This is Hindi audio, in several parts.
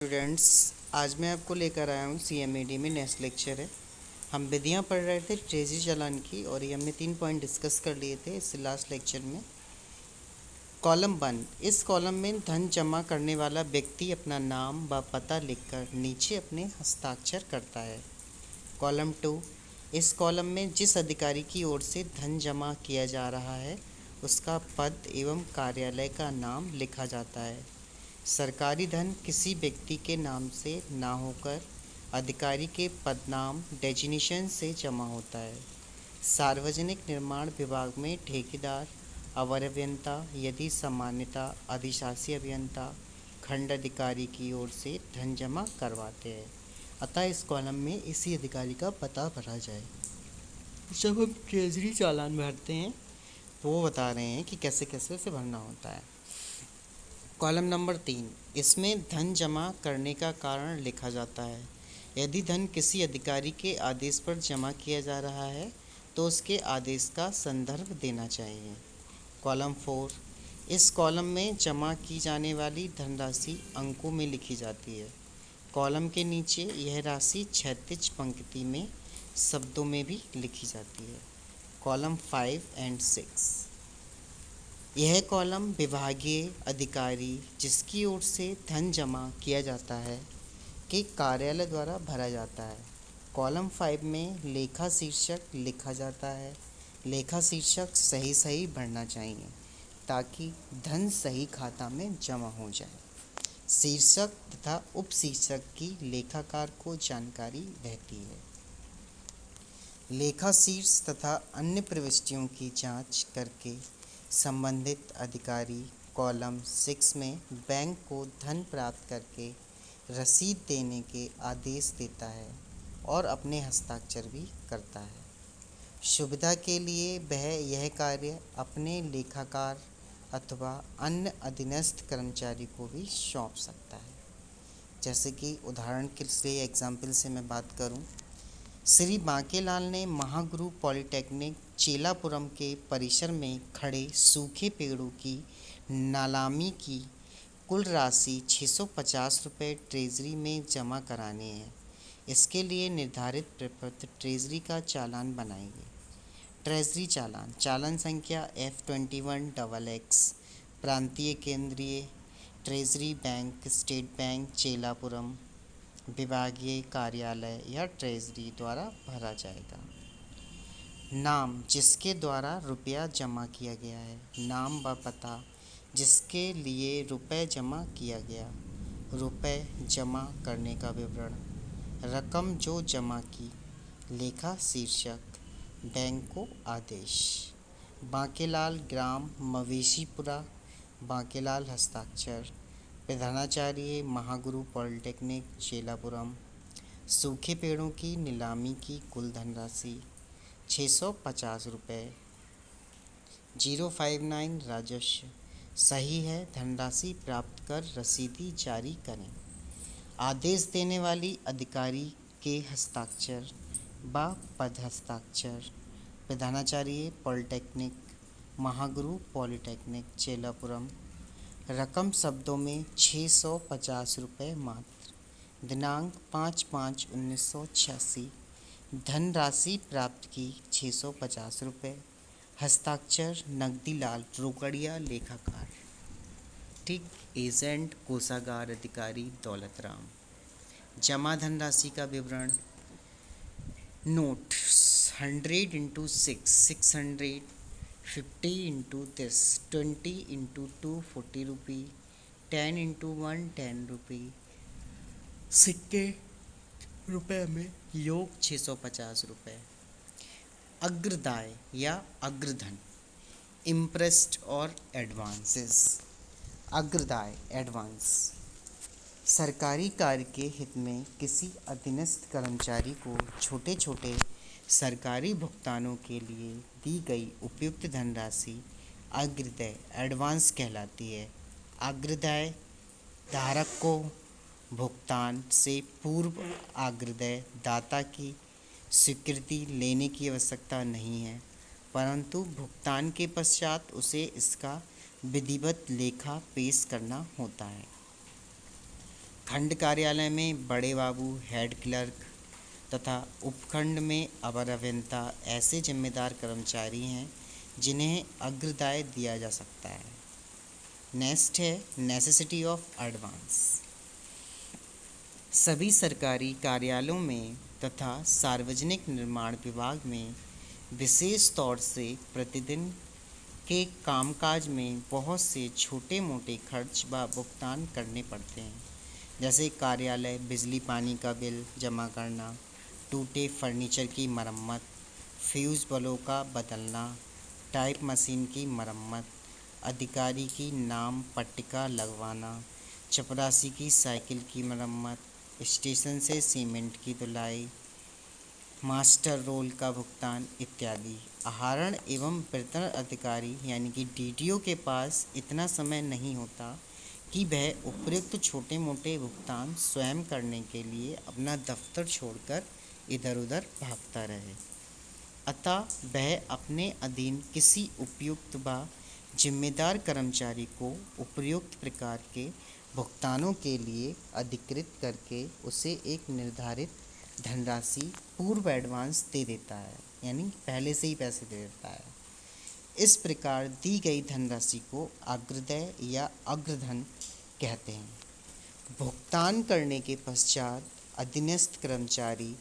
स्टूडेंट्स, आज मैं आपको लेकर आया हूँ CMAD में नेक्स्ट लेक्चर है। हम विधियाँ पढ़ रहे थे ट्रेजरी चालान की और ये हमने 3 पॉइंट डिस्कस कर लिए थे इस लास्ट लेक्चर में। कॉलम 1, इस कॉलम में धन जमा करने वाला व्यक्ति अपना नाम व पता लिखकर नीचे अपने हस्ताक्षर करता है। कॉलम 2, इस कॉलम में जिस अधिकारी की ओर से धन जमा किया जा रहा है उसका पद एवं कार्यालय का नाम लिखा जाता है। सरकारी धन किसी व्यक्ति के नाम से ना होकर अधिकारी के पदनाम डेजिग्नेशन से जमा होता है। सार्वजनिक निर्माण विभाग में ठेकेदार, अवर अभियंता यदि सामान्यता अधिशासी अभियंता खंड अधिकारी की ओर से धन जमा करवाते हैं। अतः इस कॉलम में इसी अधिकारी का पता भरा जाए। जब हम ट्रेजरी चालान भरते हैं तो वो बता रहे हैं कि कैसे कैसे उसे भरना होता है। कॉलम नंबर 3, इसमें धन जमा करने का कारण लिखा जाता है। यदि धन किसी अधिकारी के आदेश पर जमा किया जा रहा है तो उसके आदेश का संदर्भ देना चाहिए। कॉलम 4, इस कॉलम में जमा की जाने वाली धनराशि अंकों में लिखी जाती है। कॉलम के नीचे यह राशि क्षैतिज पंक्ति में शब्दों में भी लिखी जाती है। कॉलम 5 एंड 6, यह कॉलम विभागीय अधिकारी जिसकी ओर से धन जमा किया जाता है के कार्यालय द्वारा भरा जाता है। कॉलम 5 में लेखा शीर्षक लिखा जाता है। लेखा शीर्षक सही भरना चाहिए ताकि धन सही खाता में जमा हो जाए। शीर्षक तथा उपशीर्षक की लेखाकार को जानकारी रहती है। लेखा शीर्ष तथा अन्य प्रविष्टियों की जांच करके संबंधित अधिकारी कॉलम 6 में बैंक को धन प्राप्त करके रसीद देने के आदेश देता है और अपने हस्ताक्षर भी करता है। सुविधा के लिए वह यह कार्य अपने लेखाकार अथवा अन्य अधीनस्थ कर्मचारी को भी सौंप सकता है। जैसे कि उदाहरण के लिए एग्जाम्पल से मैं बात करूं, श्री बांकेलाल ने महागुरु पॉलिटेक्निक चेलापुरम के परिसर में खड़े सूखे पेड़ों की नीलामी की कुल राशि 650 रुपये ट्रेजरी में जमा कराने हैं। इसके लिए निर्धारित प्रपत्र ट्रेजरी का चालान बनाएंगे। ट्रेजरी चालान संख्या F21XX प्रांतीय केंद्रीय ट्रेजरी बैंक स्टेट बैंक चेलापुरम विभागीय कार्यालय या ट्रेजरी द्वारा भरा जाएगा। नाम जिसके द्वारा रुपया जमा किया गया है, नाम व पता जिसके लिए रुपये जमा किया गया, रुपये जमा करने का विवरण, रकम जो जमा की, लेखा शीर्षक, बैंक को आदेश। बांकेलाल ग्राम मवेशीपुरा, बांकेलाल हस्ताक्षर, प्रधानाचार्य महागुरु पॉलिटेक्निक चेलापुरम। सूखे पेड़ों की नीलामी की कुल धनराशि 650 रुपये। 059 राजस्व सही है। धनराशि प्राप्त कर रसीदी जारी करें। आदेश देने वाली अधिकारी के हस्ताक्षर व पद हस्ताक्षर, प्रधानाचार्य पॉलिटेक्निक महागुरु पॉलिटेक्निक चेलापुरम। रकम शब्दों में 650 रुपये मात्र। दिनांक 5/5/1986। धनराशि प्राप्त की 650 रुपये। हस्ताक्षर नगदीलाल रोकड़िया लेखाकार। ठीक, एजेंट कोषागार अधिकारी दौलत राम। जमा धनराशि का विवरण। नोट 100 × 6 600, 50 × this 20 × 2 40 रुपये, 10 × 1 10 रुपये। सिक्के रुपये में योग 650 रुपये। अग्रदाय या अग्रधन, इम्प्रेस्ड और एडवांसेस। अग्रदाय एडवांस सरकारी कार्य के हित में किसी अधीनस्थ कर्मचारी को छोटे छोटे सरकारी भुगतानों के लिए दी गई उपयुक्त धनराशि अग्रदेय एडवांस कहलाती है। अग्रदेय धारक को भुगतान से पूर्व अग्रदेय दाता की स्वीकृति लेने की आवश्यकता नहीं है, परंतु भुगतान के पश्चात उसे इसका विधिवत लेखा पेश करना होता है। खंड कार्यालय में बड़े बाबू, हेड क्लर्क तथा उपखंड में अवर अभियंता ऐसे जिम्मेदार कर्मचारी हैं जिन्हें अग्रदाय दिया जा सकता है। नेक्स्ट है नेसेसिटी ऑफ एडवांस। सभी सरकारी कार्यालयों में तथा सार्वजनिक निर्माण विभाग में विशेष तौर से प्रतिदिन के कामकाज में बहुत से छोटे मोटे खर्च व भुगतान करने पड़ते हैं, जैसे कार्यालय बिजली पानी का बिल जमा करना, टूटे फर्नीचर की मरम्मत, फ्यूज़ बल्बों का बदलना, टाइप मशीन की मरम्मत, अधिकारी की नाम पट्टिका लगवाना, चपरासी की साइकिल की मरम्मत, स्टेशन से सीमेंट की धुलाई, मास्टर रोल का भुगतान इत्यादि। आहरण एवं वितरण अधिकारी यानी कि डीटीओ के पास इतना समय नहीं होता कि वह उपयुक्त छोटे मोटे भुगतान स्वयं करने के लिए अपना दफ्तर छोड़कर इधर उधर भागता रहे, अतः वह अपने अधीन किसी उपयुक्त व जिम्मेदार कर्मचारी को उपयुक्त प्रकार के भुगतानों के लिए अधिकृत करके उसे एक निर्धारित धनराशि पूर्व एडवांस दे देता है, यानी पहले से ही पैसे दे देता है। इस प्रकार दी गई धनराशि को अग्रदेय या अग्रधन कहते हैं। भुगतान करने के पश्चात अधीनस्थ कर्मचारी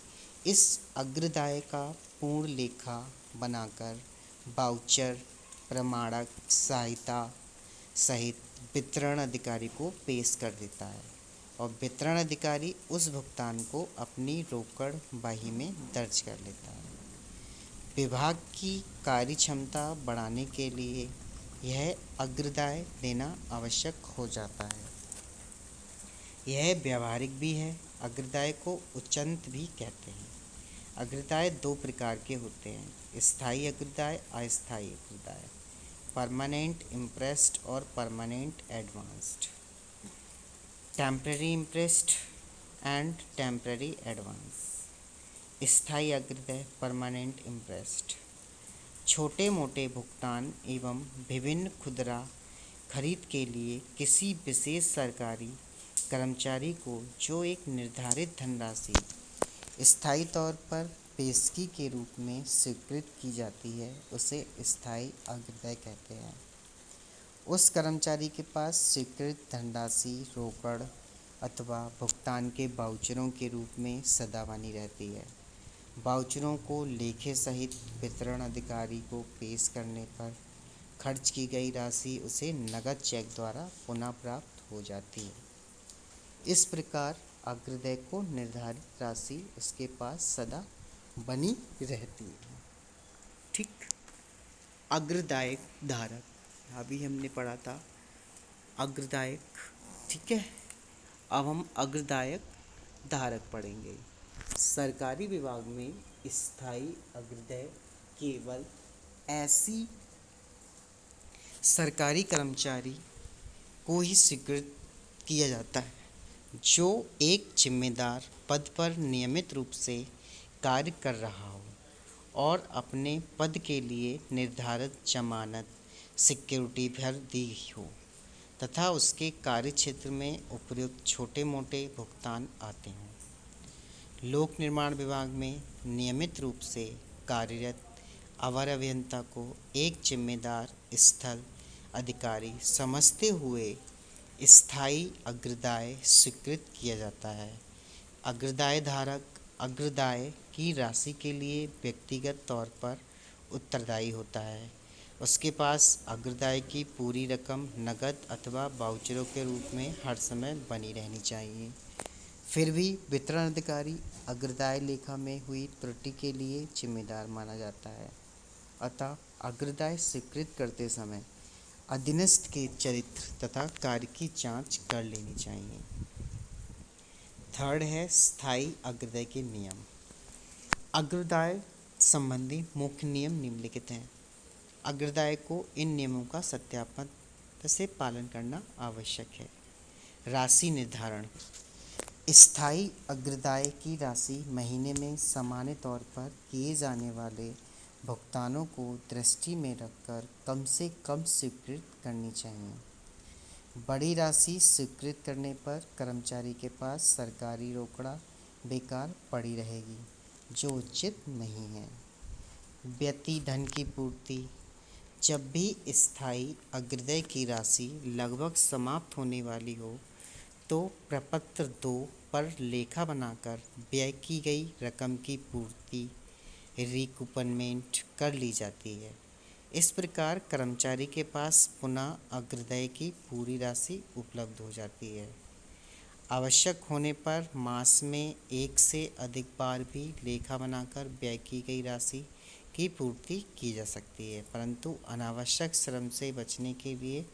इस अग्रदाय का पूर्ण लेखा बनाकर वाउचर, प्रमाणक सहायता सहित वितरण अधिकारी को पेश कर देता है और वितरण अधिकारी उस भुगतान को अपनी रोकड़ बही में दर्ज कर लेता है। विभाग की कार्यक्षमता बढ़ाने के लिए यह अग्रदाय देना आवश्यक हो जाता है। यह व्यावहारिक भी है। अग्रदाय को उच्चंत भी कहते हैं। अग्रदाय दो प्रकार के होते हैं, स्थायी अग्रदाय, अस्थायी अग्रदाय, परमानेंट इम्प्रेस्ड और permanent advanced, temporary impressed and temporary advance. स्थायी अग्रदाय, परमानेंट इम्प्रेस्ड, छोटे मोटे भुगतान एवं विभिन्न खुदरा खरीद के लिए किसी विशेष सरकारी कर्मचारी को जो एक निर्धारित धनराशि स्थायी तौर पर पेशगी के रूप में स्वीकृत की जाती है, उसे स्थायी अग्रदाय कहते हैं। उस कर्मचारी के पास स्वीकृत धनराशि रोकड़ अथवा भुगतान के वाउचरों के रूप में सदा बनी रहती है। वाउचरों को लेखे सहित वितरण अधिकारी को पेश करने पर खर्च की गई राशि उसे नगद चेक द्वारा पुनः प्राप्त हो जाती है। इस प्रकार अग्रदेय को निर्धारित राशि उसके पास सदा बनी रहती है। ठीक। अग्रदायक धारक, अभी हमने पढ़ा था अग्रदायक, ठीक है। अब हम अग्रदायक धारक पढ़ेंगे। सरकारी विभाग में स्थायी अग्रदाय केवल ऐसी सरकारी कर्मचारी को ही स्वीकृत किया जाता है जो एक जिम्मेदार पद पर नियमित रूप से कार्य कर रहा हो और अपने पद के लिए निर्धारित जमानत सिक्योरिटी भर दी हो तथा उसके कार्यक्षेत्र में उपयुक्त छोटे मोटे भुगतान आते हों। लोक निर्माण विभाग में नियमित रूप से कार्यरत अवर अभियंता को एक जिम्मेदार स्थल अधिकारी समझते हुए स्थायी अग्रदाय स्वीकृत किया जाता है। अग्रदाय धारक अग्रदाय की राशि के लिए व्यक्तिगत तौर पर उत्तरदायी होता है। उसके पास अग्रदाय की पूरी रकम नकद अथवा वाउचरों के रूप में हर समय बनी रहनी चाहिए। फिर भी वितरण अधिकारी अग्रदाय लेखा में हुई त्रुटि के लिए जिम्मेदार माना जाता है, अतः अग्रदाय स्वीकृत करते समय अधीनस्थ के चरित्र तथा कार्य की जांच कर लेनी चाहिए। थर्ड है स्थायी अग्रदाय के नियम। अग्रदाय संबंधी मुख्य नियम निम्नलिखित हैं। अग्रदाय को इन नियमों का सत्यापन से पालन करना आवश्यक है। राशि निर्धारण। स्थायी अग्रदाय की राशि महीने में सामान्य तौर पर किए जाने वाले भुगतानों को दृष्टि में रखकर कम से कम स्वीकृत करनी चाहिए। बड़ी राशि स्वीकृत करने पर कर्मचारी के पास सरकारी रोकड़ा बेकार पड़ी रहेगी, जो उचित नहीं है। व्यक्ति धन की पूर्ति। जब भी स्थायी अग्रदेय की राशि लगभग समाप्त होने वाली हो तो प्रपत्र 2 पर लेखा बनाकर व्यय की गई रकम की पूर्ति रिकूपमेंट कर ली जाती है। इस प्रकार कर्मचारी के पास पुनः अग्रदेय की पूरी राशि उपलब्ध हो जाती है। आवश्यक होने पर मास में एक से अधिक बार भी लेखा बनाकर व्यय की गई राशि की पूर्ति की जा सकती है, परंतु अनावश्यक श्रम से बचने के लिए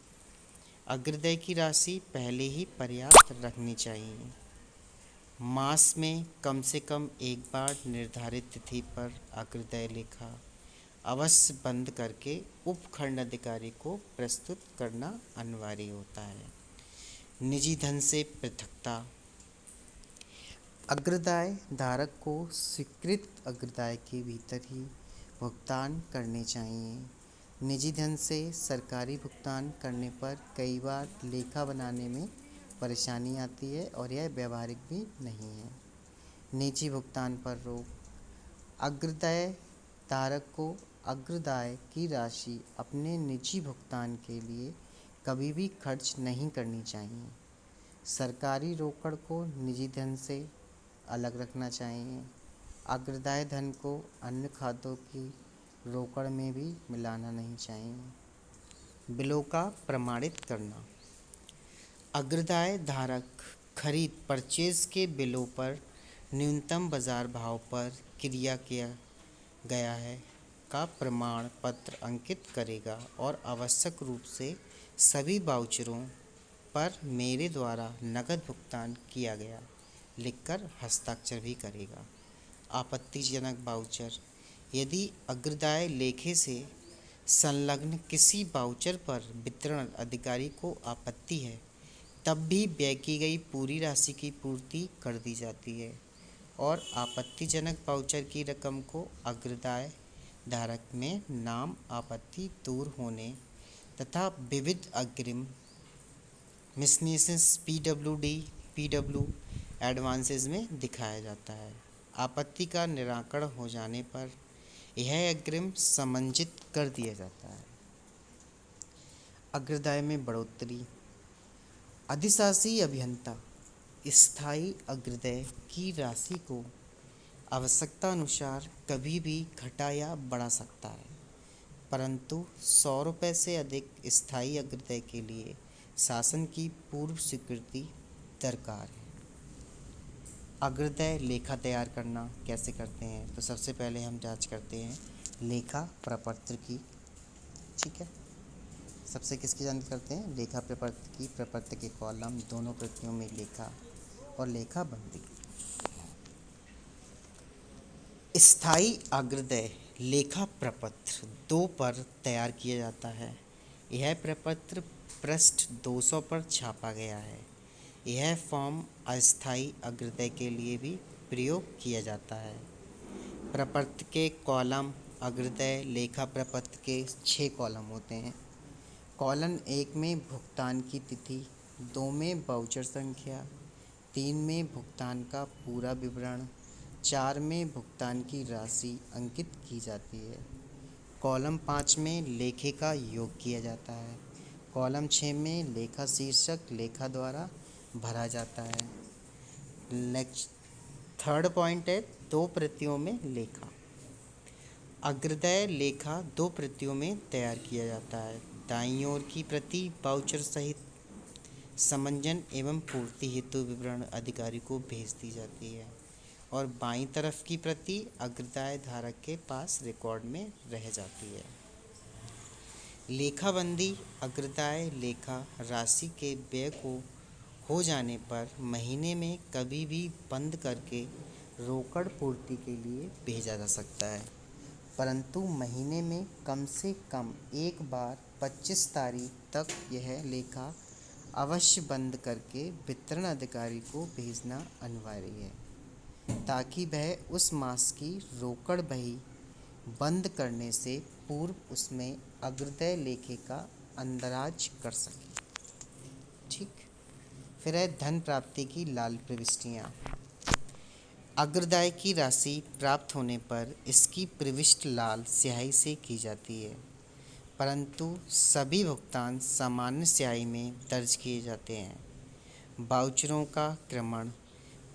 अग्रदेय की राशि पहले ही पर्याप्त रखनी चाहिए। मास में कम से कम एक बार निर्धारित तिथि पर अग्रदेय लेखा अवश्य बंद करके उपखंड अधिकारी को प्रस्तुत करना अनिवार्य होता है। निजी धन से पृथकता। अग्रदाय धारक को स्वीकृत अग्रदाय के भीतर ही भुगतान करने चाहिए। निजी धन से सरकारी भुगतान करने पर कई बार लेखा बनाने में परेशानी आती है और यह व्यावहारिक भी नहीं है। निजी भुगतान पर रोक। अग्रदाय धारक को अग्रदाय की राशि अपने निजी भुगतान के लिए कभी भी खर्च नहीं करनी चाहिए। सरकारी रोकड़ को निजी धन से अलग रखना चाहिए। अग्रदाय धन को अन्य खातों की रोकड़ में भी मिलाना नहीं चाहिए। बिलों का प्रमाणित करना। अग्रदाय धारक खरीद परचेज के बिलों पर न्यूनतम बाजार भाव पर किया गया है का प्रमाण पत्र अंकित करेगा और आवश्यक रूप से सभी वाउचरों पर मेरे द्वारा नकद भुगतान किया गया लिखकर हस्ताक्षर भी करेगा। आपत्तिजनक वाउचर। यदि अग्रदाय लेखे से संलग्न किसी वाउचर पर वितरण अधिकारी को आपत्ति है, तब भी व्यय की गई पूरी राशि की पूर्ति कर दी जाती है और आपत्तिजनक वाउचर की रकम को अग्रदाय धारक में नाम आपत्ति दूर होने तथा विविध अग्रिम मिसनेसेस पीडब्ल्यू एडवांसेस में दिखाया जाता है। आपत्ति का निराकरण हो जाने पर यह अग्रिम समंजित कर दिया जाता है। अग्रदाय में बढ़ोतरी। अधिशासी अभियंता स्थायी अग्रदेय की राशि को आवश्यकता अनुसार कभी भी घटा या बढ़ा सकता है, परंतु 100 रुपये से अधिक स्थायी अग्रदेय के लिए शासन की पूर्व स्वीकृति दरकार है। अग्रदेय लेखा तैयार करना कैसे करते हैं? तो सबसे पहले हम जांच करते हैं लेखा प्रपत्र की। ठीक है, सबसे किसकी जांच करते हैं? लेखा प्रपत्र की। प्रपत्र के कॉलम दोनों प्रतियों में लेखा और लेखा बंदी। स्थायी अग्रदेय लेखा प्रपत्र 2 पर तैयार किया जाता है। यह प्रपत्र पृष्ठ 200 पर छापा गया है। यह फॉर्म अस्थायी अग्रदेय के लिए भी प्रयोग किया जाता है। प्रपत्र के कॉलम अग्रदेय लेखा प्रपत्र के 6 कॉलम होते हैं। कॉलम 1 में भुगतान की तिथि, 2 में वाउचर संख्या, 3 में भुगतान का पूरा विवरण, 4 में भुगतान की राशि अंकित की जाती है। कॉलम 5 में लेखे का योग किया जाता है। कॉलम 6 में लेखा शीर्षक लेखा द्वारा भरा जाता है। थर्ड पॉइंट है 2 प्रतियों में लेखा। अग्रदेय लेखा 2 प्रतियों में तैयार किया जाता है। दाईं ओर की प्रति वाउचर सहित समंजन एवं पूर्ति हेतु विवरण अधिकारी को भेज दी जाती है और बाईं तरफ की प्रति अग्रदाय धारक के पास रिकॉर्ड में रह जाती है। लेखाबंदी अग्रदाय लेखा राशि के व्यय को हो जाने पर महीने में कभी भी बंद करके रोकड़ पूर्ति के लिए भेजा जा सकता है, परंतु महीने में कम से कम एक बार 25 तारीख तक यह लेखा अवश्य बंद करके वितरण अधिकारी को भेजना अनिवार्य है, ताकि वह उस मास की रोकड़ बही बंद करने से पूर्व उसमें अग्रदेय लेखे का अंदराज कर सके। ठीक। फिर है धन प्राप्ति की लाल प्रविष्टियाँ। अग्रदाय की राशि प्राप्त होने पर इसकी प्रविष्टि लाल स्याही से की जाती है, परंतु सभी भुगतान सामान्य स्याही में दर्ज किए जाते हैं। वाउचरों का क्रमण।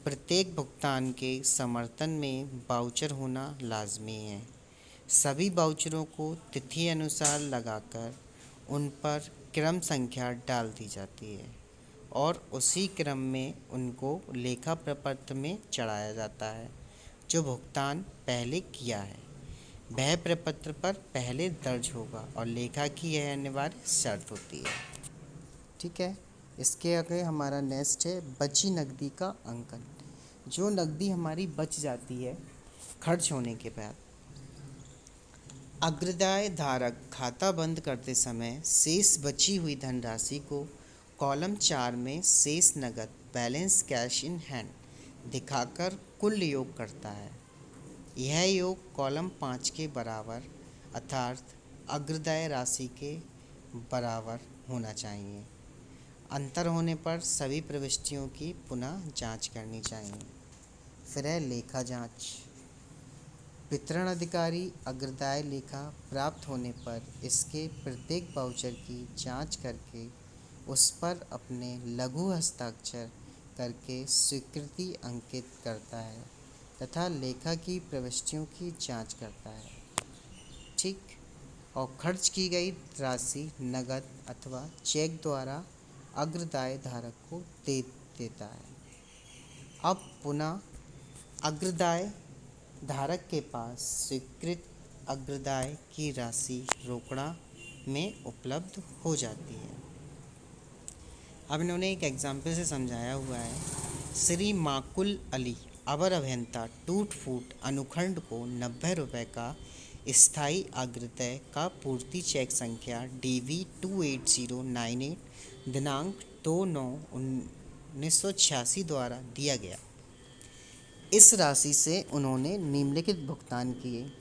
प्रत्येक भुगतान के समर्थन में वाउचर होना लाजमी है। सभी वाउचरों को तिथि अनुसार लगाकर उन पर क्रम संख्या डाल दी जाती है और उसी क्रम में उनको लेखा प्रपत्र में चढ़ाया जाता है। जो भुगतान पहले किया है वह प्रपत्र पर पहले दर्ज होगा और लेखा की यह अनिवार्य शर्त होती है, ठीक है। इसके आगे हमारा नेक्स्ट है बची नकदी का अंकन। जो नकदी हमारी बच जाती है खर्च होने के बाद, अग्रदाय धारक खाता बंद करते समय शेष बची हुई धनराशि को कॉलम 4 में शेष नकद बैलेंस कैश इन हैंड दिखाकर कुल योग करता है। यह योग कॉलम 5 के बराबर अर्थात अग्रदाय राशि के बराबर होना चाहिए। अंतर होने पर सभी प्रविष्टियों की पुनः जांच करनी चाहिए। फिर है लेखा जांच। वितरण अधिकारी अग्रदाय लेखा प्राप्त होने पर इसके प्रत्येक वाउचर की जांच करके उस पर अपने लघु हस्ताक्षर करके स्वीकृति अंकित करता है तथा लेखा की प्रविष्टियों की जांच करता है, ठीक। और खर्च की गई राशि नकद अथवा चेक द्वारा अग्रदाय धारक को दे देता है। अब पुनः अग्रदाय धारक के पास स्वीकृत अग्रदाय की राशि रोकड़ा में उपलब्ध हो जाती है। अब इन्होंने एक एग्जाम्पल से समझाया हुआ है। श्री माकुल अली अवर अभियंता टूट फूट अनुखंड को 90 रुपये का स्थायी अग्रदाय का पूर्ति चेक संख्या DV 28098 दिनांक 2/9/1986 द्वारा दिया गया। इस राशि से उन्होंने निम्नलिखित भुगतान किए।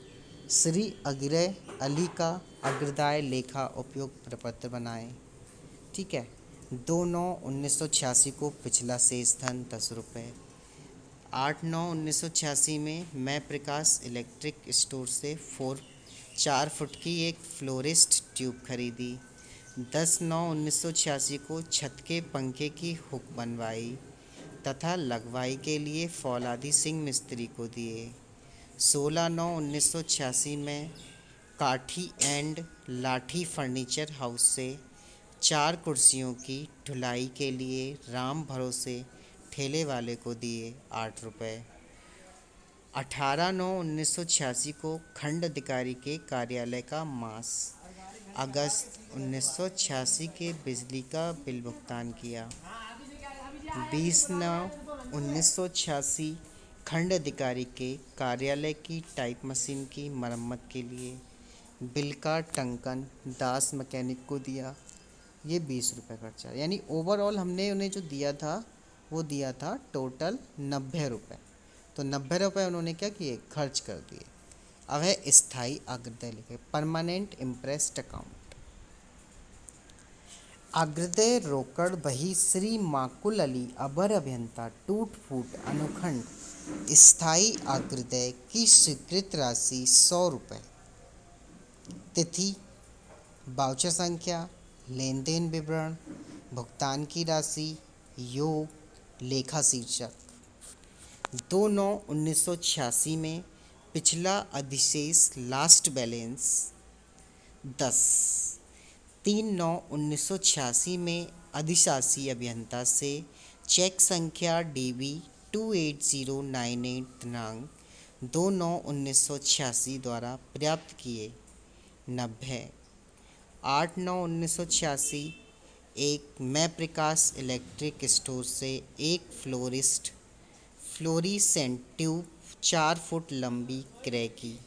श्री अग्रय अली का अग्रदाय लेखा उपयोग प्रपत्र बनाए, ठीक है। 2/9/1986 को पिछला शेष धन 10 रुपये। 8/9/1986 में मैं प्रकाश इलेक्ट्रिक स्टोर से 4 फुट की एक फ्लोरिस्ट ट्यूब खरीदी। 10/9/1986 को छत के पंखे की हुक बनवाई तथा लगवाई के लिए फौलादी सिंह मिस्त्री को दिए। 16/9/1986 में काठी एंड लाठी फर्नीचर हाउस से 4 कुर्सियों की ढुलाई के लिए राम भरोसे ठेले वाले को दिए 8 रुपये। 18/9/1986 को खंड अधिकारी के कार्यालय का मास अगस्त 1986 के बिजली का बिल भुगतान किया। 20/9/1986 खंड अधिकारी के कार्यालय की टाइप मशीन की मरम्मत के लिए बिल का टंकन दास मैकेनिक को दिया। ये 20 रुपये खर्चा, यानी ओवरऑल हमने उन्हें जो दिया था वो दिया था टोटल 90 रुपये। तो 90 रुपये उन्होंने क्या किए, खर्च कर दिए। अब है स्थायी अग्रदाय लिखे परमानेंट इम्प्रेस्ड अकाउंट। अग्रदाय रोकड़ बही श्री माकुल अली अबर अभियंता टूट फूट अनुखंड स्थायी अग्रदाय की स्वीकृत राशि 100 रुपये। तिथि, वाउचर संख्या, लेन देन विवरण, भुगतान की राशि, योग, लेखा शीर्षक। 2/9/1986 में पिछला अधिशेष लास्ट बैलेंस 10। 3/9/1986 में अधिशासी अभियंता से चेक संख्या DV 28098 दिनांक 2/9/1986 द्वारा प्राप्त किए 90। 8/9/1986 एक मैं प्रकाश इलेक्ट्रिक स्टोर से एक फ्लोरिसेंट ट्यूब 4 फुट लंबी क्रय की।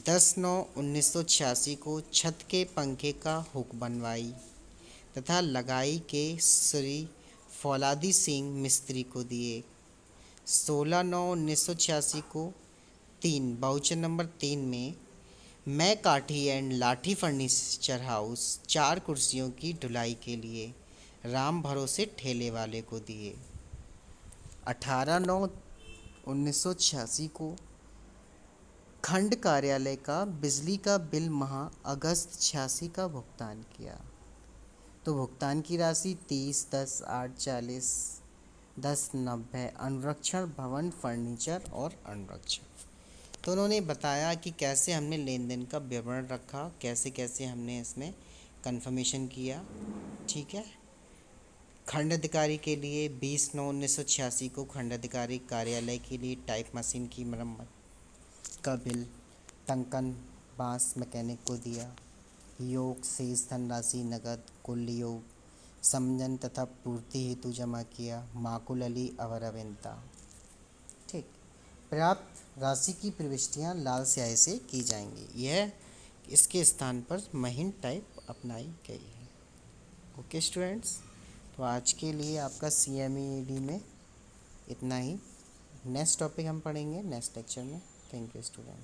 10/9/1986 को छत के पंखे का हुक बनवाई तथा लगाई के श्री फौलादी सिंह मिस्त्री को दिए। 16/9/1986 को 3 वाउचर नंबर 3 में मैं काठी एंड लाठी फर्नीचर हाउस 4 कुर्सियों की ढुलाई के लिए राम भरोसे ठेले वाले को दिए। 18/9/1986 को खंड कार्यालय का बिजली का बिल माह अगस्त 86 का भुगतान किया। तो भुगतान की राशि 30/10/8/40 10/90 अनुरक्षण भवन फर्नीचर और अनुरक्षण। तो उन्होंने बताया कि कैसे हमने लेन देन का विवरण रखा, कैसे कैसे हमने इसमें कंफर्मेशन किया। ठीक है। खंड अधिकारी के लिए 20/9/1986 को खंड अधिकारी कार्यालय के लिए टाइप मशीन की मरम्मत का बिल टंकन बांस मैकेनिक को दिया। योग शेष धनराशि नगद कुल योग समजन तथा पूर्ति हेतु जमा किया। माकुल अली अवरविंता। ठीक। पर्याप्त राशि की प्रविष्टियां लाल स्याही से की जाएंगी। यह इसके स्थान पर महीन टाइप अपनाई गई है। ओके स्टूडेंट्स, तो आज के लिए आपका CMED में इतना ही। नेक्स्ट टॉपिक हम पढ़ेंगे नेक्स्ट लेक्चर में। Thank you student.